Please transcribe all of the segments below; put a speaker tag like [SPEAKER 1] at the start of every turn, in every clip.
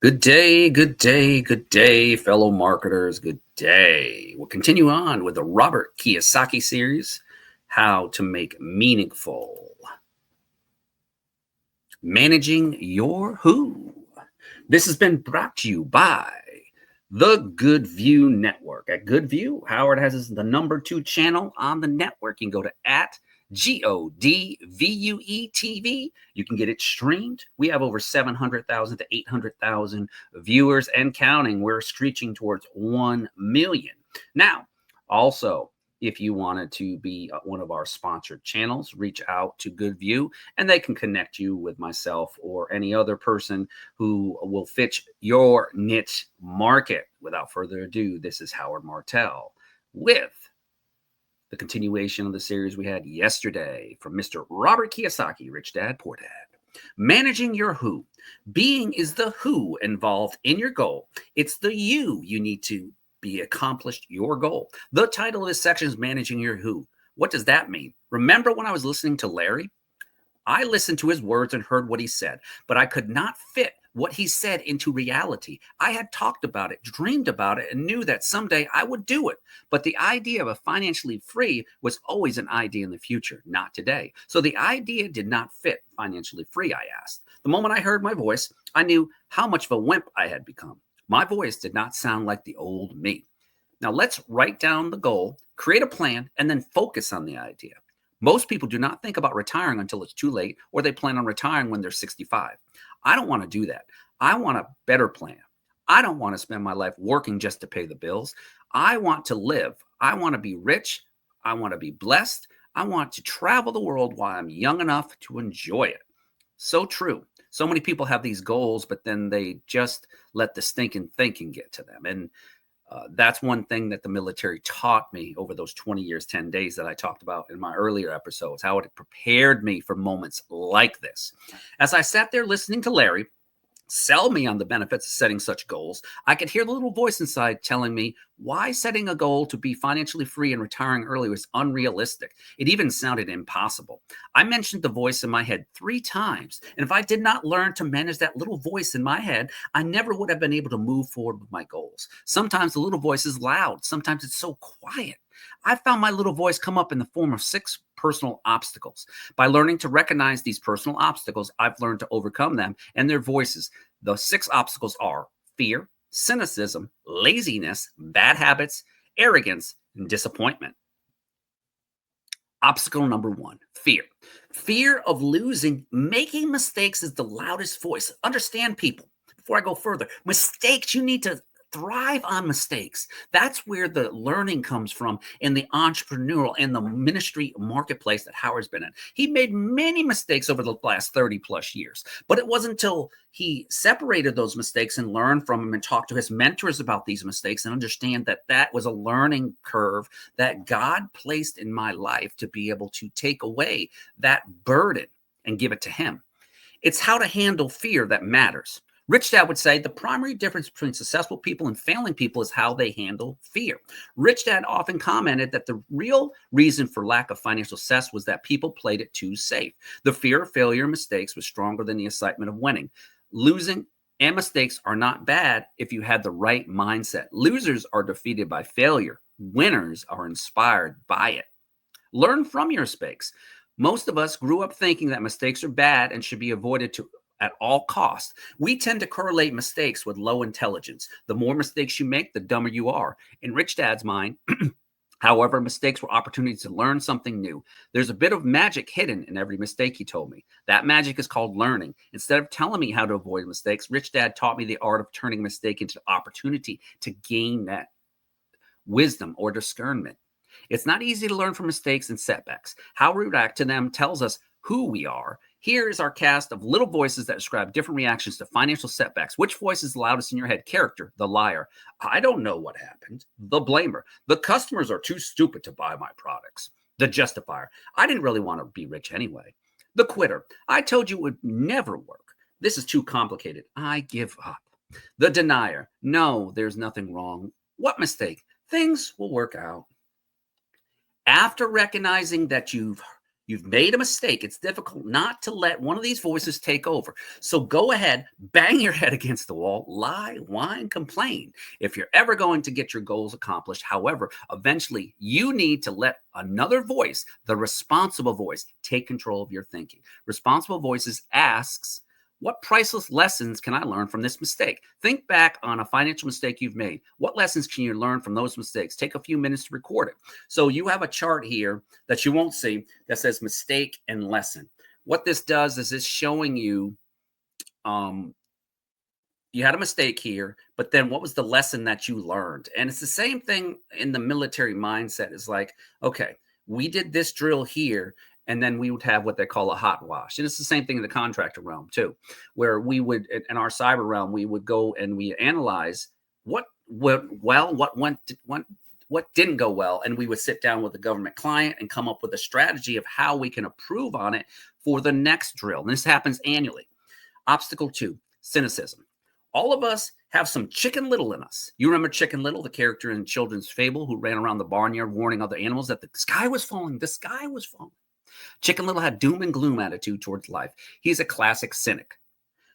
[SPEAKER 1] Good day, good day, good day, fellow marketers. Good day. We'll continue on with the Robert Kiyosaki series, How to Make Meaningful. Managing Your Who. This has been brought to you by the Good View Network. At Good View, Howard has the #2 channel on the network. You can go to @GODVUE TV. You can get it streamed. We have over 700,000 to 800,000 viewers and counting. We're screeching towards 1 million. Now, also, if you wanted to be one of our sponsored channels, reach out to Good View and they can connect you with myself or any other person who will fit your niche market. Without further ado, this is Howard Martell with the continuation of the series we had yesterday from Mr. Robert Kiyosaki, Rich Dad, Poor Dad. Managing your who. Being is the who involved in your goal. It's the you need to be accomplished your goal. The title of this section is Managing Your Who. What does that mean? Remember when I was listening to Larry? I listened to his words and heard what he said, but I could not fit what he said into reality. I had talked about it, dreamed about it, and knew that someday I would do it. But the idea of a financially free was always an idea in the future, not today. So the idea did not fit financially free, I asked. The moment I heard my voice, I knew how much of a wimp I had become. My voice did not sound like the old me. Now let's write down the goal, create a plan, and then focus on the idea. Most people do not think about retiring until it's too late, or they plan on retiring when they're 65. I don't want to do that. I want a better plan. I don't want to spend my life working just to pay the bills. I want to live. I want to be rich. I want to be blessed. I want to travel the world while I'm young enough to enjoy it. So true. So many people have these goals, but then they just let the stinking thinking get to them. And that's one thing that the military taught me over those 20 years, 10 days that I talked about in my earlier episodes, how it prepared me for moments like this. As I sat there listening to Larry sell me on the benefits of setting such goals, I could hear the little voice inside telling me why setting a goal to be financially free and retiring early was unrealistic. It even sounded impossible. I mentioned the voice in my head 3 times, and if I did not learn to manage that little voice in my head, I never would have been able to move forward with my goals. Sometimes the little voice is loud, sometimes it's so quiet. I found my little voice come up in the form of 6 personal obstacles. By learning to recognize these personal obstacles, I've learned to overcome them and their voices. The 6 obstacles are fear, cynicism, laziness, bad habits, arrogance, and disappointment. Obstacle number 1, fear. Fear of losing. Making mistakes is the loudest voice. Understand, people, before I go further, mistakes, you need to thrive on mistakes. That's where the learning comes from in the entrepreneurial and the ministry marketplace that Howard's been in. He made many mistakes over the last 30 plus years, but it wasn't until he separated those mistakes and learned from them and talked to his mentors about these mistakes and understand that that was a learning curve that God placed in my life to be able to take away that burden and give it to him. It's how to handle fear that matters. Rich Dad would say the primary difference between successful people and failing people is how they handle fear. Rich Dad often commented that the real reason for lack of financial success was that people played it too safe. The fear of failure and mistakes was stronger than the excitement of winning. Losing and mistakes are not bad if you had the right mindset. Losers are defeated by failure. Winners are inspired by it. Learn from your mistakes. Most of us grew up thinking that mistakes are bad and should be avoided at all costs. We tend to correlate mistakes with low intelligence. The more mistakes you make, the dumber you are. In Rich Dad's mind, however, mistakes were opportunities to learn something new. There's a bit of magic hidden in every mistake, he told me. That magic is called learning. Instead of telling me how to avoid mistakes, Rich Dad taught me the art of turning a mistake into opportunity to gain that wisdom or discernment. It's not easy to learn from mistakes and setbacks. How we react to them tells us who we are. Here is our cast of little voices that describe different reactions to financial setbacks. Which voice is loudest in your head? Character, the liar. I don't know what happened. The blamer. The customers are too stupid to buy my products. The justifier. I didn't really want to be rich anyway. The quitter. I told you it would never work. This is too complicated. I give up. The denier. No, there's nothing wrong. What mistake? Things will work out. After recognizing that you You've made a mistake. It's difficult not to let one of these voices take over. So go ahead, bang your head against the wall, lie, whine, complain. If you're ever going to get your goals accomplished, however, eventually you need to let another voice, the responsible voice, take control of your thinking. Responsible voices asks, what priceless lessons can I learn from this mistake? Think back on a financial mistake you've made. What lessons can you learn from those mistakes? Take a few minutes to record it. So you have a chart here that you won't see that says mistake and lesson. What this does is it's showing you um, you had a mistake here, but then what was the lesson that you learned? And it's the same thing in the military mindset. Is like, okay, we did this drill here, and then we would have what they call a hot wash. And it's the same thing in the contractor realm too, where we would, in our cyber realm, we would go and we analyze what went well, what didn't go well, and we would sit down with the government client and come up with a strategy of how we can improve on it for the next drill. And this happens annually. Obstacle 2, cynicism. All of us have some Chicken Little in us. You remember Chicken Little, the character in children's fable who ran around the barnyard warning other animals that the sky was falling, the sky was falling. Chicken Little had doom and gloom attitude towards life. He's a classic cynic.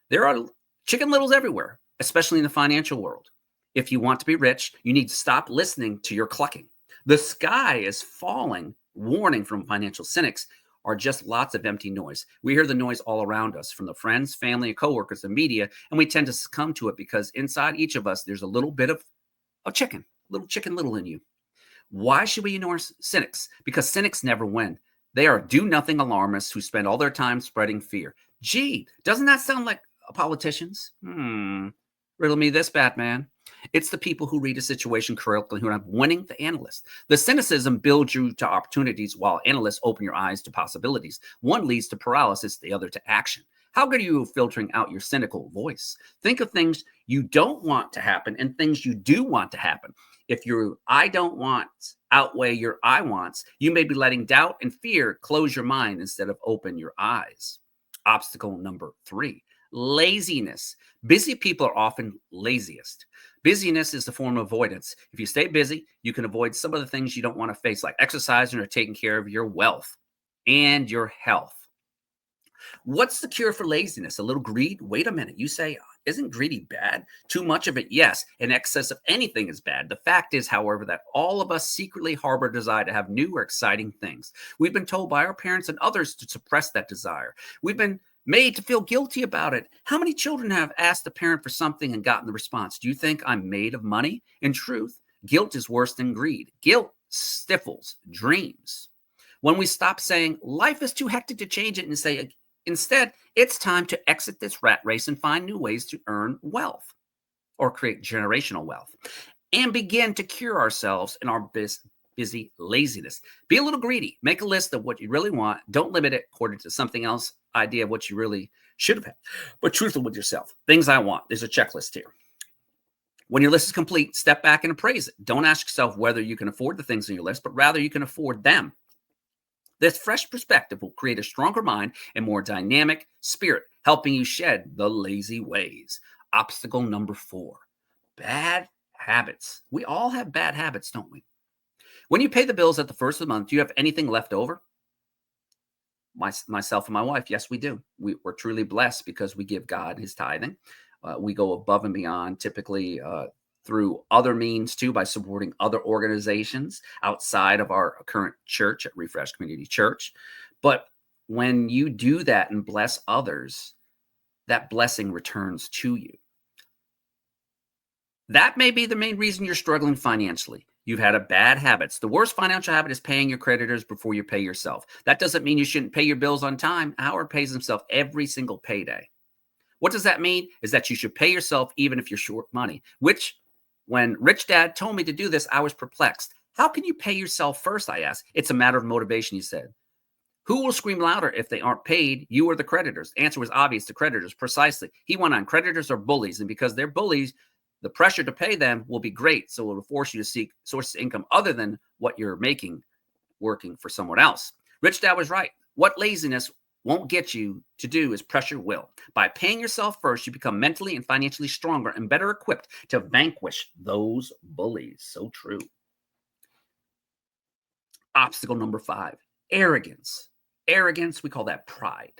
[SPEAKER 1] There are Chicken Littles everywhere, especially in the financial world. If you want to be rich, you need to stop listening to your clucking. The sky is falling, warning from financial cynics are just lots of empty noise. We hear the noise all around us from the friends, family, and coworkers, and media, and we tend to succumb to it because inside each of us, there's a little bit of a chicken, little Chicken Little in you. Why should we ignore cynics? Because cynics never win. They are do-nothing alarmists who spend all their time spreading fear. Gee, doesn't that sound like politicians? Riddle me this, Batman. It's the people who read a situation correctly who end up winning the analyst. The cynicism builds you to opportunities while analysts open your eyes to possibilities. One leads to paralysis, the other to action. How good are you at filtering out your cynical voice? Think of things you don't want to happen and things you do want to happen. If your I don't want outweigh your I wants, you may be letting doubt and fear close your mind instead of open your eyes. Obstacle number 3, laziness. Busy people are often laziest. Busyness is the form of avoidance. If you stay busy, you can avoid some of the things you don't want to face, like exercising or taking care of your wealth and your health. What's the cure for laziness? A little greed? Wait a minute. You say, isn't greedy bad? Too much of it, yes. In excess of anything is bad. The fact is, however, that all of us secretly harbor a desire to have new or exciting things. We've been told by our parents and others to suppress that desire. We've been made to feel guilty about it. How many children have asked a parent for something and gotten the response, do you think I'm made of money? In truth, guilt is worse than greed. Guilt stifles dreams. When we stop saying, life is too hectic to change it, and say, instead, it's time to exit this rat race and find new ways to earn wealth or create generational wealth and begin to cure ourselves in our busy laziness. Be a little greedy. Make a list of what you really want. Don't limit it according to something else idea of what you really should have had, but truthful with yourself. Things I want. There's a checklist here. When your list is complete, step back and appraise it. Don't ask yourself whether you can afford the things on your list, but rather you can afford them. This fresh perspective will create a stronger mind and more dynamic spirit, helping you shed the lazy ways. Obstacle number 4, bad habits. We all have bad habits, don't we? When you pay the bills at the first of the month, do you have anything left over? Myself and my wife, yes, we do. We're truly blessed because we give God his tithing. We go above and beyond, typically through other means too, by supporting other organizations outside of our current church at Refresh Community Church. But when you do that and bless others, that blessing returns to you. That may be the main reason you're struggling financially. You've had a bad habits. The worst financial habit is paying your creditors before you pay yourself. That doesn't mean you shouldn't pay your bills on time. Howard pays himself every single payday. What does that mean? Is that you should pay yourself even if you're short money, which when Rich Dad told me to do this, I was perplexed. How can you pay yourself first, I asked. It's a matter of motivation, he said. Who will scream louder if they aren't paid, you or the creditors? The answer was obvious, the creditors, precisely. He went on, creditors are bullies, and because they're bullies, the pressure to pay them will be great, so it will force you to seek sources of income other than what you're making working for someone else. Rich Dad was right. What laziness won't get you to do is pressure will. By paying yourself first, you become mentally and financially stronger and better equipped to vanquish those bullies. So true. Obstacle number 5, arrogance. Arrogance, we call that pride.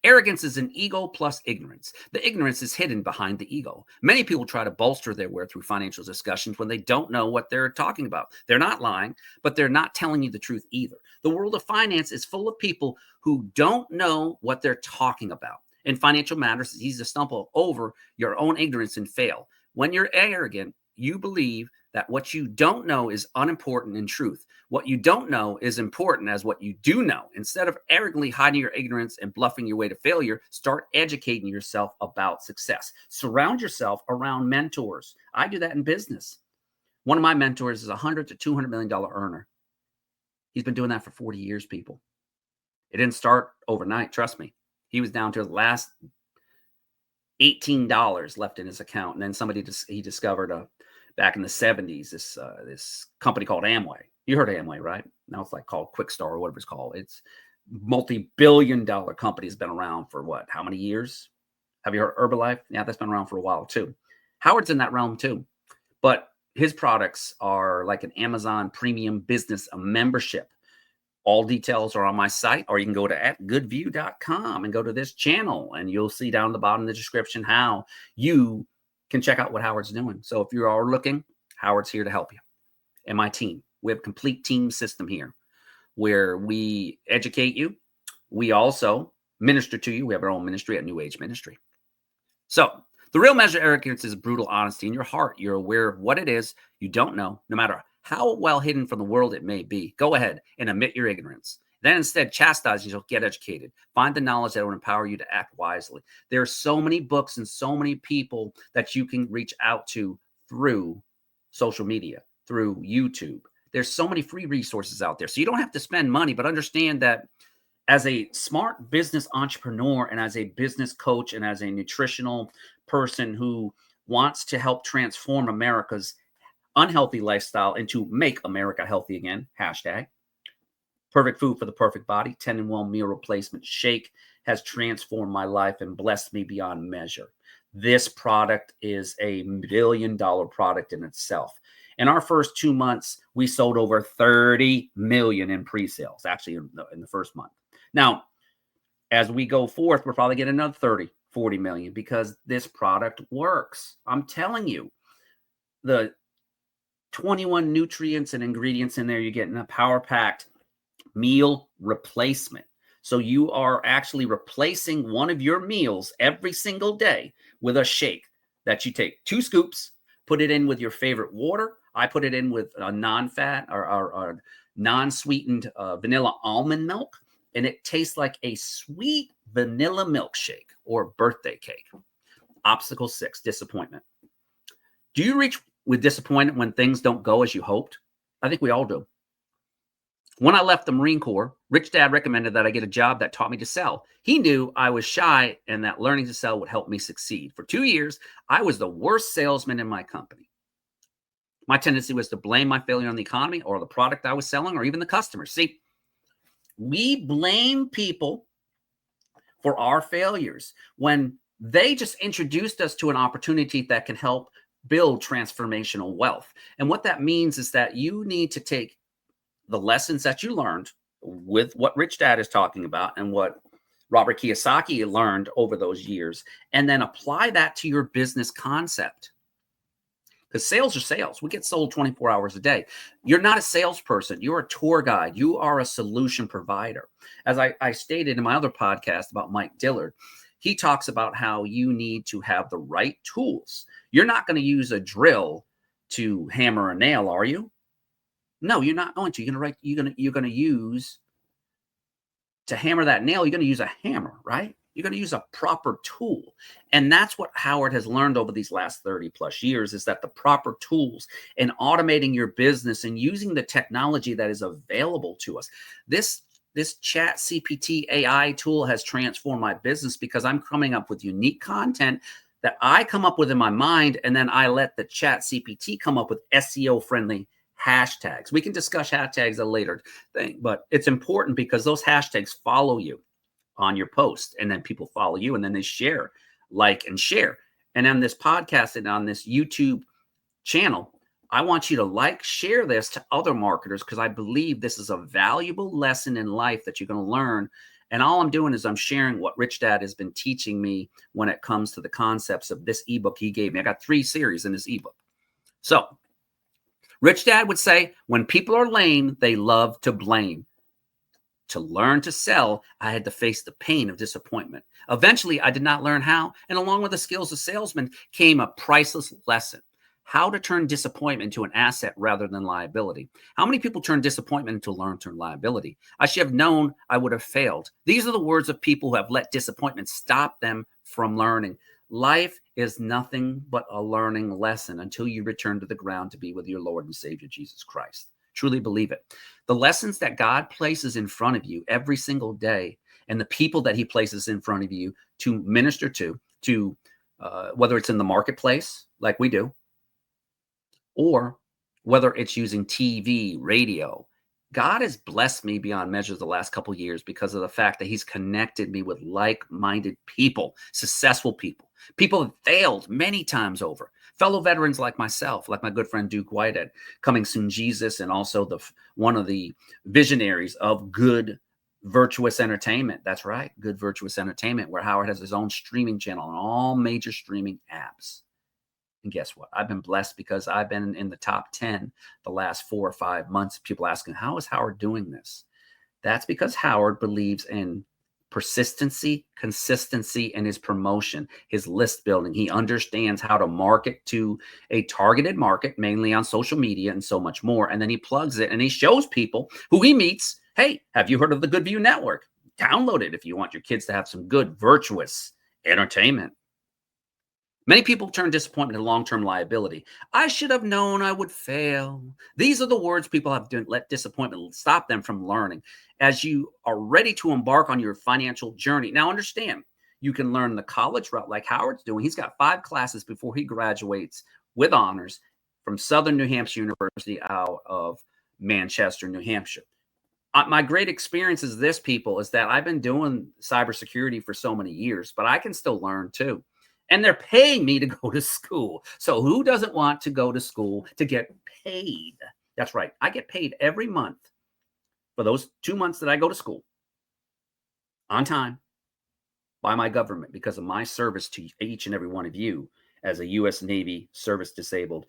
[SPEAKER 1] Arrogance is an ego plus ignorance. The ignorance is hidden behind the ego. Many people try to bolster their worth through financial discussions when they don't know what they're talking about. They're not lying, but they're not telling you the truth either. The world of finance is full of people who don't know what they're talking about. In financial matters, it's easy to stumble over your own ignorance and fail. When you're arrogant, you believe that what you don't know is unimportant in truth. What you don't know is important as what you do know. Instead of arrogantly hiding your ignorance and bluffing your way to failure, start educating yourself about success. Surround yourself around mentors. I do that in business. One of my mentors is a $100 to $200 million earner. He's been doing that for 40 years, people. It didn't start overnight, trust me. He was down to his last $18 left in his account. And then he discovered back in the 70s, this company called Amway. You heard of Amway, right? Now it's like called Quickstar or whatever it's called. It's multi-billion-dollar company. Has been around for what? How many years? Have you heard of Herbalife? Yeah, that's been around for a while too. Howard's in that realm too. But his products are like an Amazon premium business, a membership. All details are on my site, or you can go to @goodview.com and go to this channel, and you'll see down the bottom of the description how you can check out what Howard's doing. So if you are looking, Howard's here to help you. And my team. We have a complete team system here where we educate you. We also minister to you. We have our own ministry at New Age Ministry. So the real measure of arrogance is brutal honesty in your heart. You're aware of what it is you don't know, no matter how well hidden from the world it may be. Go ahead and admit your ignorance. Then instead, chastise yourself, get educated. Find the knowledge that will empower you to act wisely. There are so many books and so many people that you can reach out to through social media, through YouTube. There's so many free resources out there. So you don't have to spend money, but understand that as a smart business entrepreneur and as a business coach and as a nutritional person who wants to help transform America's unhealthy lifestyle into make America healthy again, hashtag, perfect food for the perfect body, 10-in-1 meal replacement shake has transformed my life and blessed me beyond measure. This product is a $1 billion product in itself. In our first 2 months, we sold over 30 million in pre-sales, actually in the first month. Now, as we go forth, we're probably getting another 30, 40 million because this product works. I'm telling you, the 21 nutrients and ingredients in there, you're getting a power-packed meal replacement. So you are actually replacing one of your meals every single day with a shake that you take 2 scoops, put it in with your favorite water. I put it in with a non-fat or non-sweetened vanilla almond milk, and it tastes like a sweet vanilla milkshake or birthday cake. Obstacle 6, disappointment. Do you reach with disappointment when things don't go as you hoped? I think we all do. When I left the Marine Corps, Rich Dad recommended that I get a job that taught me to sell. He knew I was shy and that learning to sell would help me succeed. For 2 years, I was the worst salesman in my company. My tendency was to blame my failure on the economy or the product I was selling or even the customers. See, we blame people for our failures when they just introduced us to an opportunity that can help build transformational wealth. And what that means is that you need to take the lessons that you learned with what Rich Dad is talking about and what Robert Kiyosaki learned over those years, and then apply that to your business concept. Because sales are sales. We get sold 24 hours a day. You're not a salesperson. You're a tour guide. You are a solution provider. As I stated in my other podcast about Mike Dillard, he talks about how you need to have the right tools. You're not going to use a drill to hammer a nail, are you? No, you're not going to. You're going to use to hammer that nail. You're going to use a hammer, right? You're going to use a proper tool. And that's what Howard has learned over these last 30 plus years, is that the proper tools and automating your business and using the technology that is available to us. This chat CPT AI tool has transformed my business because I'm coming up with unique content that I come up with in my mind. And then I let the chat CPT come up with SEO friendly hashtags. We can discuss hashtags a later thing, but it's important because those hashtags follow you on your post, and then people follow you, and then they share, like, and share. And on this podcast and on this YouTube channel, I want you to share this to other marketers because I believe this is a valuable lesson in life that you're going to learn. And all I'm doing is I'm sharing what Rich Dad has been teaching me when it comes to the concepts of this ebook he gave me. I got 3 series in this ebook. So Rich Dad would say, when people are lame, they love to blame. To learn to sell, I had to face the pain of disappointment. Eventually, I did not learn how, and along with the skills of salesman came a priceless lesson: how to turn disappointment into an asset rather than liability. How many people turn disappointment into long-term liability? I should have known I would have failed. These are the words of people who have let disappointment stop them from learning. Life is nothing but a learning lesson until you return to the ground to be with your Lord and Savior, Jesus Christ. Truly believe it. The lessons that God places in front of you every single day, and the people that he places in front of you to minister to whether it's in the marketplace like we do, or whether it's using TV, radio. God has blessed me beyond measure the last couple of years because of the fact that he's connected me with like-minded people, successful people, people that failed many times over, fellow veterans like myself, like my good friend Duke White at Coming Soon Jesus, and also one of the visionaries of Good Virtuous Entertainment. That's right, Good Virtuous Entertainment, where Howard has his own streaming channel on all major streaming apps. And guess what? I've been blessed because I've been in the top 10 the last 4 or 5 months. People asking, how is Howard doing this? That's because Howard believes in persistency, consistency, and his promotion, his list building. He understands how to market to a targeted market, mainly on social media and so much more. And then he plugs it and he shows people who he meets, hey, have you heard of the Good View Network? Download it if you want your kids to have some good, virtuous entertainment. Many people turn disappointment into long-term liability. I should have known I would fail. These are the words people have done, let disappointment stop them from learning. As you are ready to embark on your financial journey. Now understand, you can learn the college route like Howard's doing. He's got 5 classes before he graduates with honors from Southern New Hampshire University out of Manchester, New Hampshire. My great experience is this, people, is that I've been doing cybersecurity for so many years, but I can still learn too. And they're paying me to go to school. So who doesn't want to go to school to get paid? That's right. I get paid every month for those 2 months that I go to school on time by my government because of my service to each and every one of you as a U.S. Navy service disabled,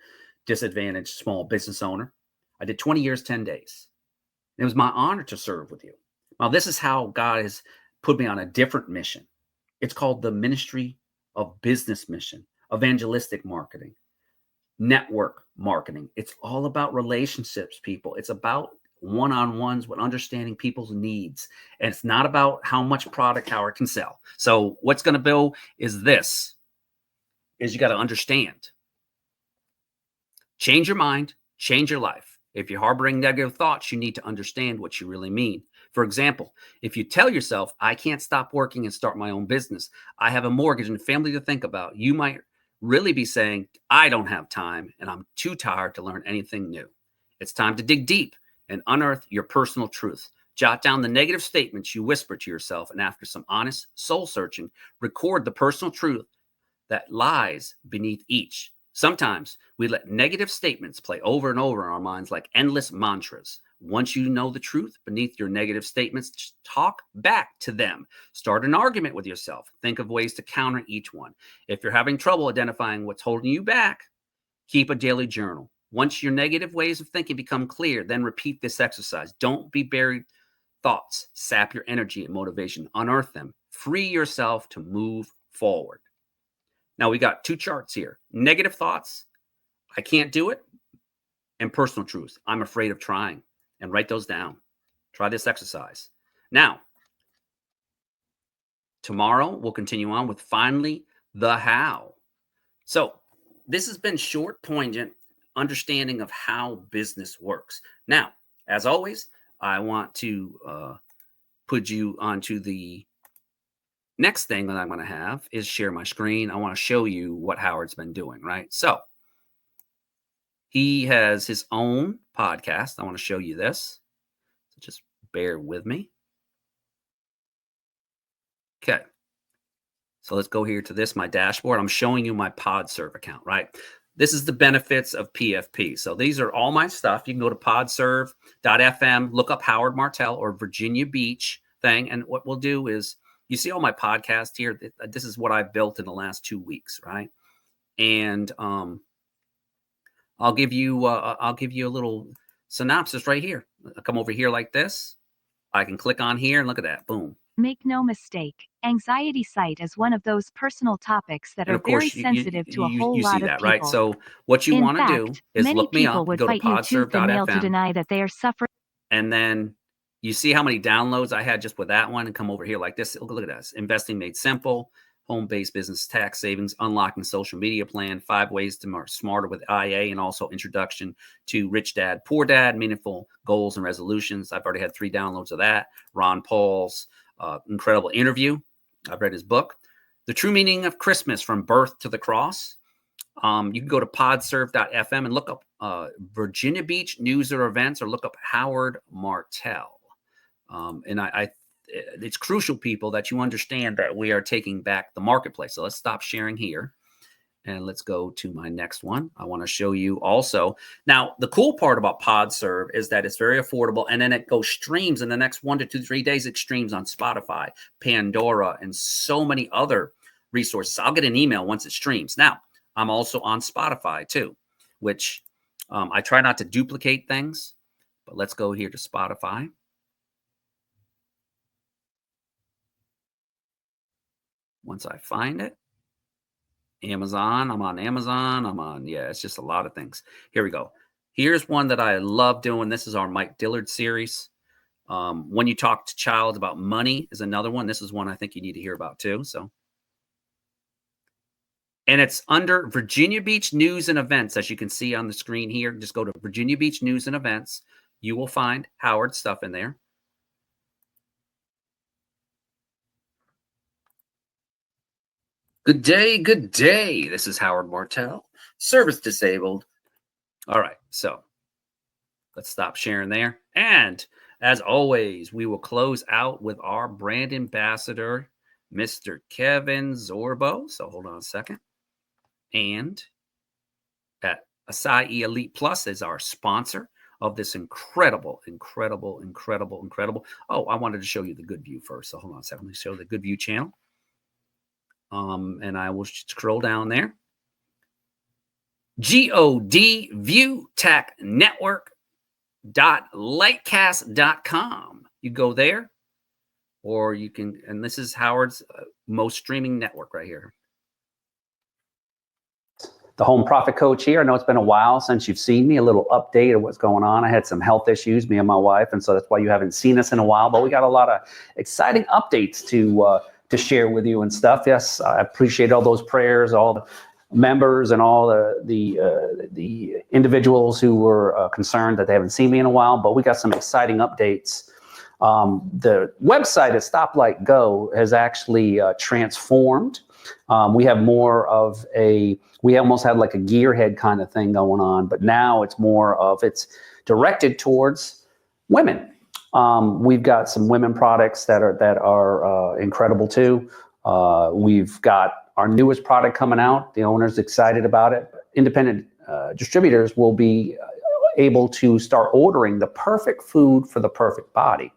[SPEAKER 1] disadvantaged small business owner. I did 20 years, 10 days. It was my honor to serve with you. Now, this is how God has put me on a different mission. It's called the Ministry of Business Mission, evangelistic marketing, network marketing. It's all about relationships, people. It's about one-on-ones with understanding people's needs. And it's not about how much product Howard can sell. So what's going to build is you got to understand. Change your mind, change your life. If you're harboring negative thoughts, you need to understand what you really mean. For example, if you tell yourself, I can't stop working and start my own business, I have a mortgage and family to think about, you might really be saying, I don't have time and I'm too tired to learn anything new. It's time to dig deep and unearth your personal truth. Jot down the negative statements you whisper to yourself, and after some honest soul searching, record the personal truth that lies beneath each. Sometimes we let negative statements play over and over in our minds like endless mantras. Once you know the truth beneath your negative statements, talk back to them. Start an argument with yourself. Think of ways to counter each one. If you're having trouble identifying what's holding you back, keep a daily journal. Once your negative ways of thinking become clear, then repeat this exercise. Don't be buried thoughts. Sap your energy and motivation. Unearth them. Free yourself to move forward. Now we got 2 charts here. Negative thoughts, I can't do it, and personal truth, I'm afraid of trying. And write those down. Try this exercise. Now, tomorrow we'll continue on with finally the how. So this has been short, poignant understanding of how business works. Now, as always, I want to put you onto the next thing that I'm going to have is share my screen. I want to show you what Howard's been doing, right? So he has his own podcast. I want to show you this. So just bear with me. Okay. So let's go here to this, my dashboard. I'm showing you my PodServe account, right? this is the benefits of PFP. So these are all my stuff. You can go to podserve.fm, look up Howard Martell or Virginia Beach thing. And what we'll do is, you see all my podcasts here. This is what I've built in the last 2 weeks, right? And I'll give you a little synopsis right here. I'll come over here like this. I can click on here and look at that. Boom.
[SPEAKER 2] Make no mistake, anxiety site is one of those personal topics that
[SPEAKER 1] And
[SPEAKER 2] are
[SPEAKER 1] of course,
[SPEAKER 2] very sensitive to a whole
[SPEAKER 1] you see
[SPEAKER 2] lot of
[SPEAKER 1] that,
[SPEAKER 2] people.
[SPEAKER 1] right? So what you
[SPEAKER 2] In
[SPEAKER 1] want to do
[SPEAKER 2] fact,
[SPEAKER 1] is
[SPEAKER 2] many
[SPEAKER 1] look me
[SPEAKER 2] people
[SPEAKER 1] up,
[SPEAKER 2] would
[SPEAKER 1] go to
[SPEAKER 2] fight you tooth and nail to
[SPEAKER 1] podserve.fm,
[SPEAKER 2] deny that they are suffering.
[SPEAKER 1] and then you see how many downloads I had just with that one, and come over here like this. Look at this. Investing Made Simple, home-based business tax savings, unlocking social media plan, 5 ways to be smarter with IA, and also introduction to Rich Dad, Poor Dad, meaningful goals and resolutions. I've already had 3 downloads of that. Ron Paul's incredible interview. I've read his book, The True Meaning of Christmas, From Birth to the Cross. You can go to podserve.fm and look up Virginia Beach news or events, or look up Howard Martell. And it's crucial, people, that you understand that we are taking back the marketplace. So let's stop sharing here. And let's go to my next one. I want to show you also. Now, the cool part about PodServe is that it's very affordable, and then it goes streams in the next 1 to 2, 3 days. It streams on Spotify, Pandora, and so many other resources. I'll get an email once it streams. Now, I'm also on Spotify too, which I try not to duplicate things, but let's go here to Spotify. Once I find it. Amazon. I'm on Amazon. It's just a lot of things. Here we go. Here's one that I love doing. This is our Mike Dillard series. When you talk to child about money is another one. This is one I think you need to hear about too. And it's under Virginia Beach News and Events, as you can see on the screen here. Just go to Virginia Beach News and Events. You will find Howard's stuff in there. Good day, good day. This is Howard Martell, service disabled. All right, so let's stop sharing there. And as always, we will close out with our brand ambassador, Mr. Kevin Zorbo. So hold on a second. And at Acai Elite Plus is our sponsor of this incredible. Oh, I wanted to show you the Good View first. So hold on a second. Let me show the Good View channel. And I will scroll down there. God View Tech Network.lightcast.com. You go there, or you can, and this is Howard's most streaming network right here. The Home Profit Coach here. I know it's been a while since you've seen me. A little update of what's going on. I had some health issues, me and my wife, and so that's why you haven't seen us in a while. But we got a lot of exciting updates to share with you and stuff. Yes, I appreciate all those prayers, all the members, and all the individuals who were concerned that they haven't seen me in a while. But we got some exciting updates. The website at Stoplight Go has actually transformed. We have more of we almost had like a gearhead kind of thing going on, but now it's more of, it's directed towards women. We've got some women products that are incredible too. We've got our newest product coming out. The owner's excited about it. Independent distributors will be able to start ordering the perfect food for the perfect body.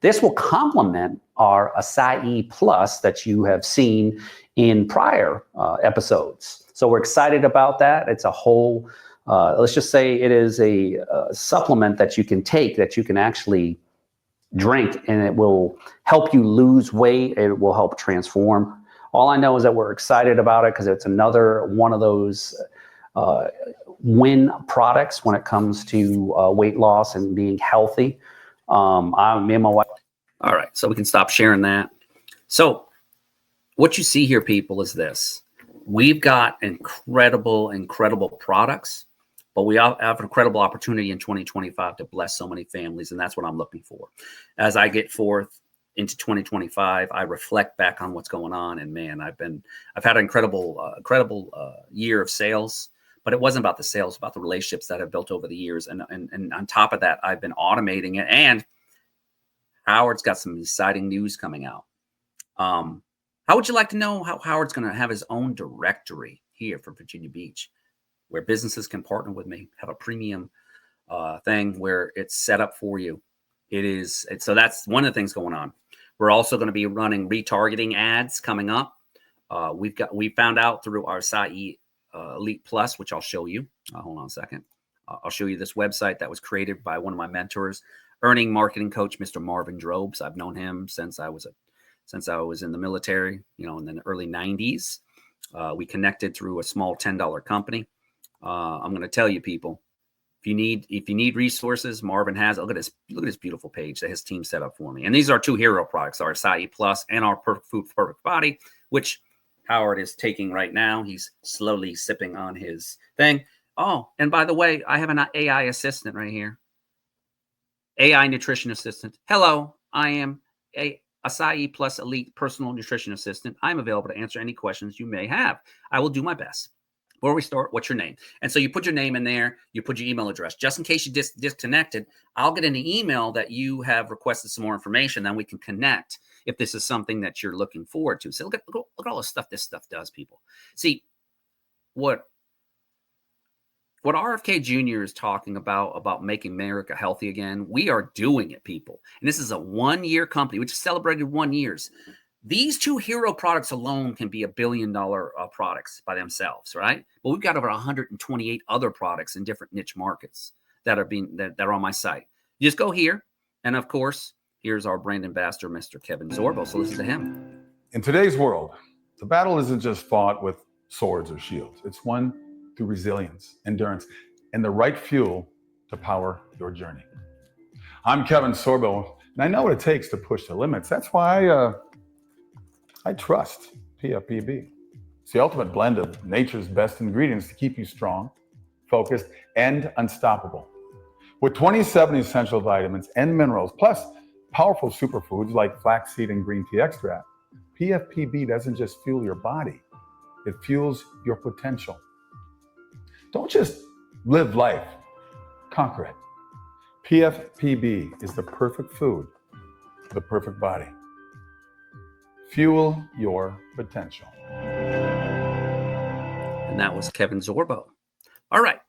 [SPEAKER 1] This will complement our Acai Plus that you have seen in prior episodes. So we're excited about that. It's a whole, let's just say it is a supplement that you can take, that you can actually drink, and it will help you lose weight. It will help transform. All I know is that we're excited about it because it's another one of those win products when it comes to weight loss and being healthy. Me and my wife. All right, so we can stop sharing that. So what you see here, people, is this. We've got incredible products, but we have an incredible opportunity in 2025 to bless so many families, and that's what I'm looking for. As I get forth into 2025, I reflect back on what's going on, and man, I've had an incredible year of sales. But it wasn't about the sales, about the relationships that I've built over the years. And on top of that, I've been automating it. And Howard's got some exciting news coming out. How would you like to know how Howard's going to have his own directory here for Virginia Beach? where businesses can partner with me, have a premium thing where it's set up for you. So that's one of the things going on. We're also going to be running retargeting ads coming up. We found out through our Acai Elite Plus, which I'll show you. Hold on a second. I'll show you this website that was created by one of my mentors, earning marketing coach, Mr. Marvin Drobes. I've known him since I was in the military, in the early 90s. We connected through a small $10 company. I'm going to tell you, people, if you need resources, Marvin has. Look at this beautiful page that his team set up for me. And these are two hero products, our Acai Plus and our Perfect Food for Perfect Body, which Howard is taking right now. He's slowly sipping on his thing. Oh, and by the way, I have an AI assistant right here. AI nutrition assistant. Hello, I am a Acai Plus Elite personal nutrition assistant. I'm available to answer any questions you may have. I will do my best. Before we start, what's your name? And so you put your name in there, you put your email address. Just in case you disconnected, I'll get an email that you have requested some more information, then we can connect if this is something that you're looking forward to. So look at all the stuff this stuff does, people. See, what RFK Jr. is talking about making America healthy again, we are doing it, people. And this is a 1-year company, which celebrated 1 year. These two hero products alone can be $1 billion products by themselves, right? But we've got over 128 other products in different niche markets that are on my site. You just go here, and of course, here's our brand ambassador, Mr. Kevin Zorbo. So listen to him.
[SPEAKER 3] In today's world, the battle isn't just fought with swords or shields. It's won through resilience, endurance, and the right fuel to power your journey. I'm Kevin Zorbo, and I know what it takes to push the limits. That's why I trust PFPB. It's the ultimate blend of nature's best ingredients to keep you strong, focused, and unstoppable. With 27 essential vitamins and minerals, plus powerful superfoods like flaxseed and green tea extract, PFPB doesn't just fuel your body, it fuels your potential. Don't just live life, conquer it. PFPB is the perfect food for the perfect body. Fuel your potential.
[SPEAKER 1] And that was Kevin Zorbo. All right.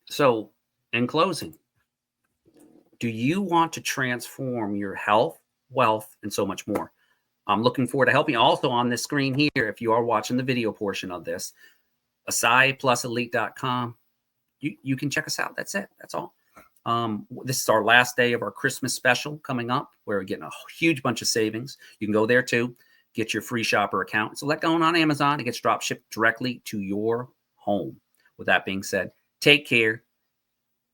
[SPEAKER 1] So in closing, do you want to transform your health, wealth, and so much more? I'm looking forward to helping you. Also on this screen here, if you are watching the video portion of this, AcaiPlusElite.com. You can check us out. That's it. That's all. This is our last day of our Christmas special coming up. We're getting a huge bunch of savings. You can go there too. Get your free shopper account. So let going on Amazon. It gets drop shipped directly to your home. With that being said, take care.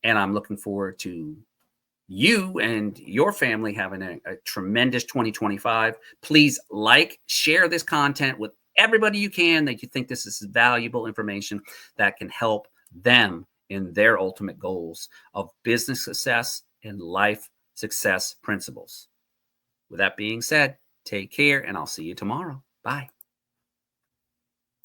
[SPEAKER 1] And I'm looking forward to you and your family having a tremendous 2025. Please share this content with everybody you can that you think this is valuable information that can help them in their ultimate goals of business success and life success principles. With that being said, take care, and I'll see you tomorrow. Bye.